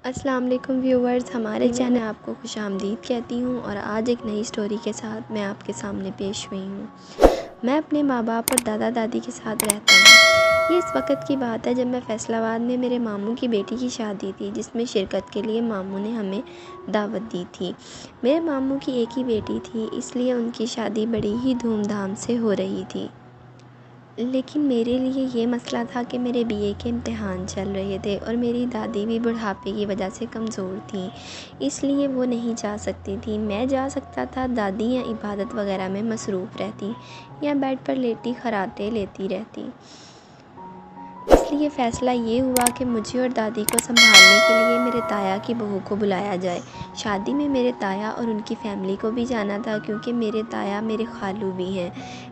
السلام علیکم ویورز، ہمارے چینل آپ کو خوش آمدید کہتی ہوں اور آج ایک نئی سٹوری کے ساتھ میں آپ کے سامنے پیش ہوئی ہوں۔ میں اپنے ماں باپ اور دادا دادی کے ساتھ رہتا ہوں۔ یہ اس وقت کی بات ہے جب میں فیصل آباد میں میرے ماموں کی بیٹی کی شادی تھی، جس میں شرکت کے لیے ماموں نے ہمیں دعوت دی تھی۔ میرے ماموں کی ایک ہی بیٹی تھی، اس لیے ان کی شادی بڑی ہی دھوم دھام سے ہو رہی تھی۔ لیکن میرے لیے یہ مسئلہ تھا کہ میرے بی اے کے امتحان چل رہے تھے اور میری دادی بھی بڑھاپے کی وجہ سے کمزور تھیں، اس لیے وہ نہیں جا سکتی تھیں۔ میں جا سکتا تھا، دادی یا عبادت وغیرہ میں مصروف رہتی یا بیڈ پر لیٹی خراٹے لیتی رہتی۔ اس لیے فیصلہ یہ ہوا کہ مجھے اور دادی کو سنبھالنے کے لیے میرے تایا کی بہو کو بلایا جائے۔ شادی میں میرے تایا اور ان کی فیملی کو بھی جانا تھا، کیونکہ میرے تایا میرے خالو بھی ہیں۔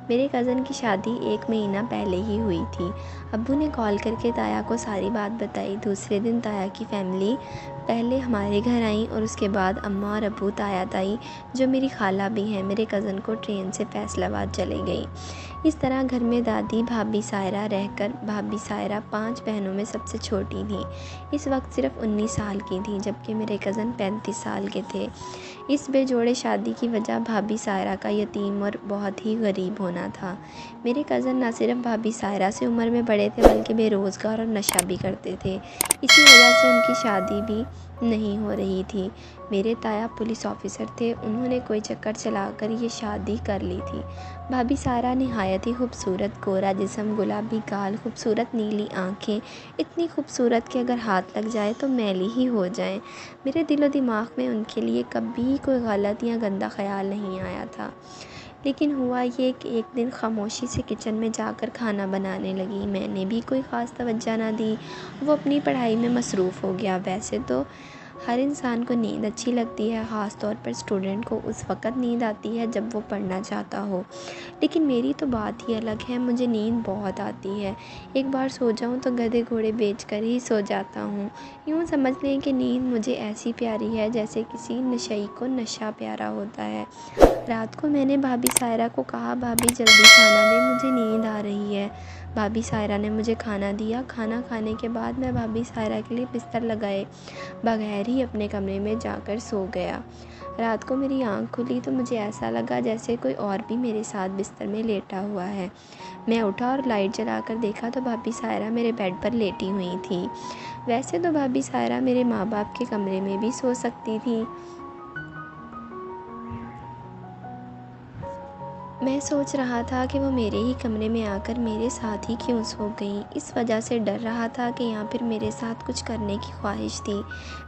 میرے کزن کی شادی 1 مہینہ پہلے ہی ہوئی تھی۔ ابو نے کال کر کے تایا کو ساری بات بتائی۔ دوسرے دن تایا کی فیملی پہلے ہمارے گھر آئیں اور اس کے بعد اماں اور ابو تایا تائی، جو میری خالہ بھی ہیں، میرے کزن کو ٹرین سے فیصل آباد چلے گئیں۔ اس طرح گھر میں دادی، بھابھی سائرہ رہ کر بھابھی سائرہ 5 بہنوں میں سب سے چھوٹی تھیں۔ اس وقت صرف 19 سال کی تھیں، جبکہ میرے کزن 35 سال کے تھے۔ اس بے جوڑے شادی کی وجہ بھابھی سائرہ کا یتیم اور بہت ہی غریب ہونا تھا۔ میرے کزن نہ صرف بھابھی سائرہ سے عمر میں بڑے تھے، بلکہ بے روزگار اور نشہ بھی کرتے تھے۔ اسی وجہ سے ان کی شادی بھی نہیں ہو رہی تھی۔ میرے تایا پولیس آفیسر تھے، انہوں نے کوئی چکر چلا کر یہ شادی کر لی تھی۔ بھابھی سائرہ نہایت ہی خوبصورت، گورا جسم، گلابی گال، خوبصورت نیلی آنکھیں، اتنی خوبصورت کہ اگر ہاتھ لگ جائے تو میلی ہی ہو جائیں۔ میرے دل و دماغ میں ان کے لیے کبھی کوئی غلط یا گندا خیال نہیں آیا تھا۔ لیکن ہوا یہ کہ ایک دن خاموشی سے کچن میں جا کر کھانا بنانے لگی۔ میں نے بھی کوئی خاص توجہ نہ دی، وہ اپنی پڑھائی میں مصروف ہو گیا۔ ویسے تو ہر انسان کو نیند اچھی لگتی ہے، خاص طور پر اسٹوڈنٹ کو اس وقت نیند آتی ہے جب وہ پڑھنا چاہتا ہو، لیکن میری تو بات ہی الگ ہے، مجھے نیند بہت آتی ہے۔ ایک بار سو جاؤں تو گدھے گھوڑے بیچ کر ہی سو جاتا ہوں۔ یوں سمجھ لیں کہ نیند مجھے ایسی پیاری ہے جیسے کسی نشئی کو نشہ پیارا ہوتا ہے۔ رات کو میں نے بھابھی سائرہ کو کہا، بھابھی جلدی کھانا دے، مجھے نیند آ رہی ہے۔ بھابھی سائرہ نے مجھے کھانا دیا۔ کھانا کھانے کے بعد میں بھابھی سائرہ کے لیے بستر لگائے بغیر ہی اپنے کمرے میں جا کر سو گیا۔ رات کو میری آنکھ کھلی تو مجھے ایسا لگا جیسے کوئی اور بھی میرے ساتھ بستر میں لیٹا ہوا ہے۔ میں اٹھا اور لائٹ جلا کر دیکھا تو بھابھی سائرہ میرے بیڈ پر لیٹی ہوئی تھی۔ ویسے تو بھابھی سائرہ میرے ماں باپ کے کمرے میں بھی سو سکتی تھی۔ میں سوچ رہا تھا کہ وہ میرے ہی کمرے میں آ کر میرے ساتھ ہی کیوں سو گئیں۔ اس وجہ سے ڈر رہا تھا کہ یا پھر میرے ساتھ کچھ کرنے کی خواہش تھی۔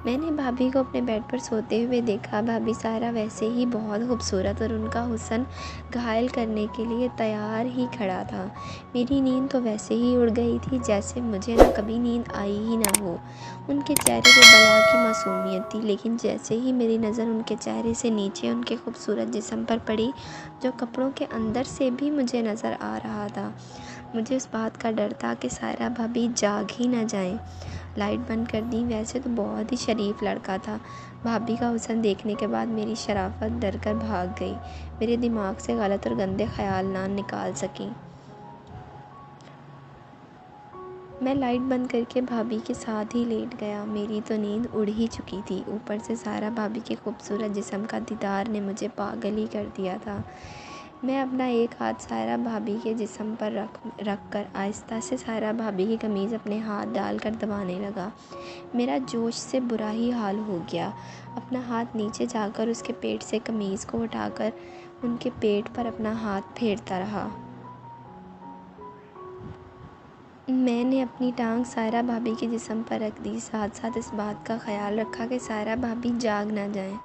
میں نے بھابھی کو اپنے بیڈ پر سوتے ہوئے دیکھا۔ بھابھی سائرہ ویسے ہی بہت خوبصورت اور ان کا حسن گھائل کرنے کے لیے تیار ہی کھڑا تھا۔ میری نیند تو ویسے ہی اڑ گئی تھی جیسے مجھے نہ کبھی نیند آئی ہی نہ ہو۔ ان کے چہرے پہ بلا کی معصومیت تھی، لیکن جیسے ہی میری نظر ان کے چہرے سے نیچے ان کے خوبصورت جسم پر پڑی، جو کپڑوں کے اندر سے بھی مجھے نظر آ رہا تھا، مجھے اس بات کا ڈر تھا کہ سائرہ بھابھی جاگ ہی نہ جائیں۔ لائٹ بند کر دی۔ ویسے تو بہت ہی شریف لڑکا تھا۔ بھابھی کا حسن دیکھنے کے بعد میری شرافت ڈر کر بھاگ گئی، میرے دماغ سے غلط اور گندے خیال نہ نکال سکیں۔ میں لائٹ بند کر کے بھابھی کے ساتھ ہی لیٹ گیا۔ میری تو نیند اڑ ہی چکی تھی، اوپر سے سائرہ بھابھی کے خوبصورت جسم کا دیدار نے مجھے پاگل ہی کر دیا تھا۔ میں اپنا ایک ہاتھ سائرہ بھابھی کے جسم پر رکھ کر آہستہ سے سائرہ بھابھی کی قمیض اپنے ہاتھ ڈال کر دبانے لگا۔ میرا جوش سے برا ہی حال ہو گیا۔ اپنا ہاتھ نیچے جا کر اس کے پیٹ سے قمیض کو اٹھا کر ان کے پیٹ پر اپنا ہاتھ پھیرتا رہا۔ میں نے اپنی ٹانگ سائرہ بھابھی کے جسم پر رکھ دی، ساتھ ساتھ اس بات کا خیال رکھا کہ سائرہ بھابھی جاگ نہ جائیں۔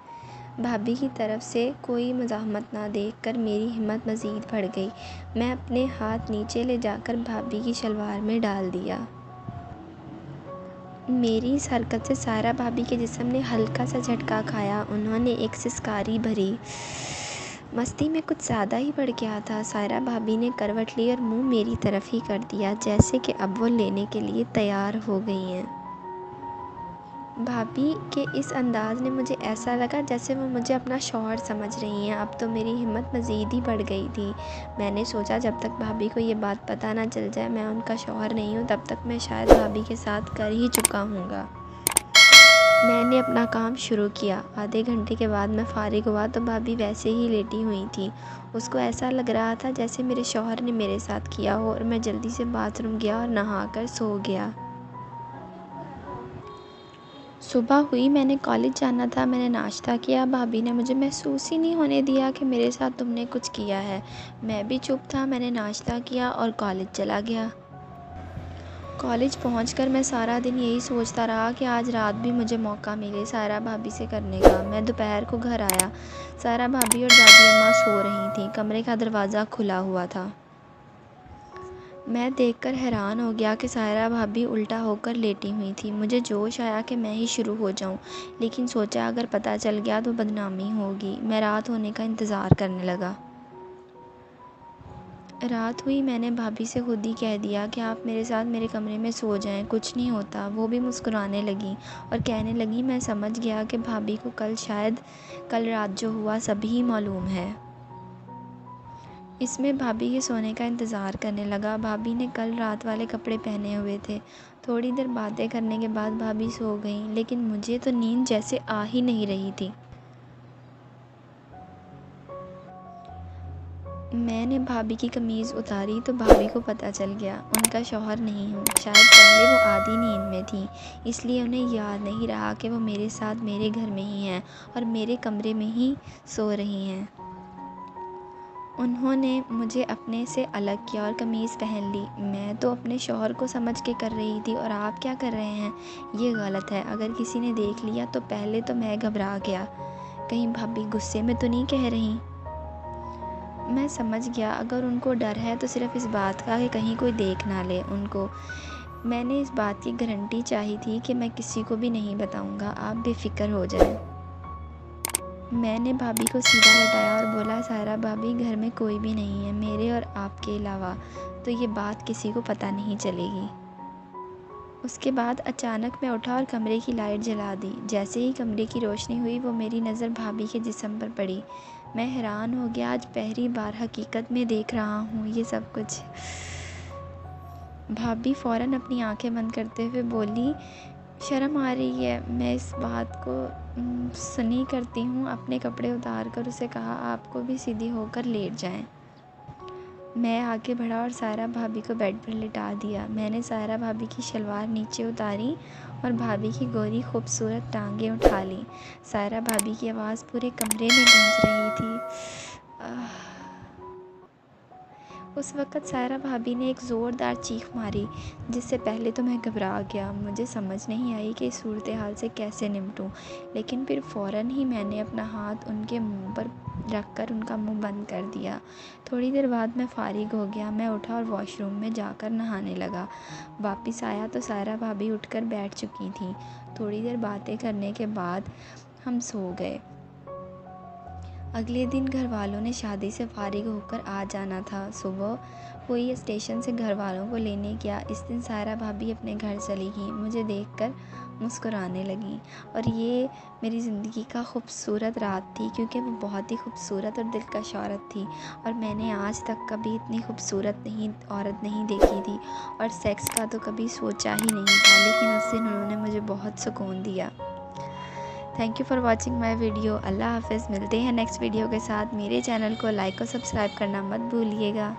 بھابھی کی طرف سے کوئی مزاحمت نہ دیکھ کر میری ہمت مزید بڑھ گئی۔ میں اپنے ہاتھ نیچے لے جا کر بھابھی کی شلوار میں ڈال دیا۔ میری اس حرکت سے سائرہ بھابھی کے جسم نے ہلکا سا جھٹکا کھایا۔ انہوں نے ایک سسکاری بھری۔ مستی میں کچھ زیادہ ہی بڑھ گیا تھا۔ سائرہ بھابھی نے کروٹ لی اور منہ میری طرف ہی کر دیا، جیسے کہ اب وہ لینے کے لیے تیار ہو گئی ہیں۔ بھابھی کے اس انداز نے مجھے ایسا لگا جیسے وہ مجھے اپنا شوہر سمجھ رہی ہیں۔ اب تو میری ہمت مزید ہی بڑھ گئی تھی۔ میں نے سوچا جب تک بھابھی کو یہ بات پتہ نہ چل جائے میں ان کا شوہر نہیں ہوں، تب تک میں شاید بھابھی کے ساتھ کر ہی چکا ہوں گا۔ میں نے اپنا کام شروع کیا۔ آدھے گھنٹے کے بعد میں فارغ ہوا تو بھابھی ویسے ہی لیٹی ہوئی تھی۔ اس کو ایسا لگ رہا تھا جیسے میرے شوہر نے میرے ساتھ کیا ہو، اور میں جلدی سے باتھ روم گیا اور نہا کر سو گیا۔ صبح ہوئی، میں نے کالج جانا تھا۔ میں نے ناشتہ کیا۔ بھابھی نے مجھے محسوس ہی نہیں ہونے دیا کہ میرے ساتھ تم نے کچھ کیا ہے۔ میں بھی چپ تھا۔ میں نے ناشتہ کیا اور کالج چلا گیا۔ کالج پہنچ کر میں سارا دن یہی سوچتا رہا کہ آج رات بھی مجھے موقع ملے سائرہ بھابھی سے کرنے کا۔ میں دوپہر کو گھر آیا۔ سائرہ بھابھی اور دادی اماں سو رہی تھیں۔ کمرے کا دروازہ کھلا ہوا تھا۔ میں دیکھ کر حیران ہو گیا کہ سائرہ بھابھی الٹا ہو کر لیٹی ہوئی تھیں۔ مجھے جوش آیا کہ میں ہی شروع ہو جاؤں، لیکن سوچا اگر پتہ چل گیا تو بدنامی ہوگی۔ میں رات ہونے کا انتظار کرنے لگا۔ رات ہوئی، میں نے بھابھی سے خود ہی کہہ دیا کہ آپ میرے ساتھ میرے کمرے میں سو جائیں، کچھ نہیں ہوتا۔ وہ بھی مسکرانے لگیں اور کہنے لگیں میں سمجھ گیا کہ بھابھی کو کل رات جو ہوا سب ہی معلوم ہے۔ اس میں بھابھی کے سونے کا انتظار کرنے لگا۔ بھابھی نے کل رات والے کپڑے پہنے ہوئے تھے۔ تھوڑی دیر باتیں کرنے کے بعد بھابھی سو گئیں، لیکن مجھے تو نیند جیسے آ ہی نہیں رہی تھی۔ میں نے بھابھی کی قمیض اتاری تو بھابھی کو پتہ چل گیا ان کا شوہر نہیں ہوں۔ شاید پہلے وہ آدھی نیند میں تھیں، اس لیے انہیں یاد نہیں رہا کہ وہ میرے ساتھ میرے گھر میں ہی ہیں اور میرے کمرے میں ہی سو رہی ہیں۔ انہوں نے مجھے اپنے سے الگ کیا اور قمیض پہن لی۔ میں تو اپنے شوہر کو سمجھ کے کر رہی تھی، اور آپ کیا کر رہے ہیں؟ یہ غلط ہے۔ اگر کسی نے دیکھ لیا تو پہلے تو میں گھبرا گیا، کہیں بھابھی غصے میں تو نہیں کہہ رہی۔ میں سمجھ گیا اگر ان کو ڈر ہے تو صرف اس بات کا کہ کہیں کوئی دیکھ نہ لے ان کو۔ میں نے اس بات کی گارنٹی چاہی تھی کہ میں کسی کو بھی نہیں بتاؤں گا، آپ بے فکر ہو جائیں۔ میں نے بھابھی کو سیدھا لٹایا اور بولا سائرہ بھابھی گھر میں کوئی بھی نہیں ہے میرے اور آپ کے علاوہ، تو یہ بات کسی کو پتہ نہیں چلے گی۔ اس کے بعد اچانک میں اٹھا اور کمرے کی لائٹ جلا دی۔ جیسے ہی کمرے کی روشنی ہوئی وہ میری نظر بھابھی کے جسم پر پڑی۔ میں حیران ہو گیا، آج پہلی بار حقیقت میں دیکھ رہا ہوں یہ سب کچھ۔ بھابھی فوراً اپنی آنکھیں بند کرتے ہوئے بولی شرم آ رہی ہے۔ میں اس بات کو سنی کرتی ہوں۔ اپنے کپڑے اتار کر اسے کہا آپ کو بھی سیدھی ہو کر لیٹ جائیں۔ میں آگے بڑھا اور سائرہ بھابھی کو بیڈ پر لٹا دیا۔ میں نے سائرہ بھابھی کی شلوار نیچے اتاری اور بھابھی کی گوری خوبصورت ٹانگیں اٹھا لیں۔ سائرہ بھابھی کی آواز پورے کمرے میں گونج رہی تھی۔ اس وقت سائرہ بھابھی نے ایک زوردار چیخ ماری، جس سے پہلے تو میں گھبرا گیا۔ مجھے سمجھ نہیں آئی کہ اس صورتحال سے کیسے نمٹوں، لیکن پھر فوراً ہی میں نے اپنا ہاتھ ان کے منہ پر رکھ کر ان کا منہ بند کر دیا۔ تھوڑی دیر بعد میں فارغ ہو گیا۔ میں اٹھا اور واش روم میں جا کر نہانے لگا۔ واپس آیا تو سائرہ بھابھی اٹھ کر بیٹھ چکی تھیں۔ تھوڑی دیر باتیں کرنے کے بعد ہم سو گئے۔ اگلے دن گھر والوں نے شادی سے فارغ ہو کر آ جانا تھا۔ صبح ہوئی، اسٹیشن سے گھر والوں کو لینے گیا۔ اس دن سائرہ بھابھی اپنے گھر چلی گئیں، مجھے دیکھ کر مسکرانے لگیں، اور یہ میری زندگی کا خوبصورت رات تھی، کیونکہ وہ بہت ہی خوبصورت اور دلکش عورت تھی، اور میں نے آج تک کبھی اتنی خوبصورت عورت نہیں دیکھی تھی، اور سیکس کا تو کبھی سوچا ہی نہیں تھا، لیکن اس دن انہوں نے مجھے بہت سکون دیا۔ Thank you for watching my video. اللہ حافظ۔ ملتے ہیں نیکسٹ ویڈیو کے ساتھ۔ میرے چینل کو لائک اور سبسکرائب کرنا مت بھولیے گا۔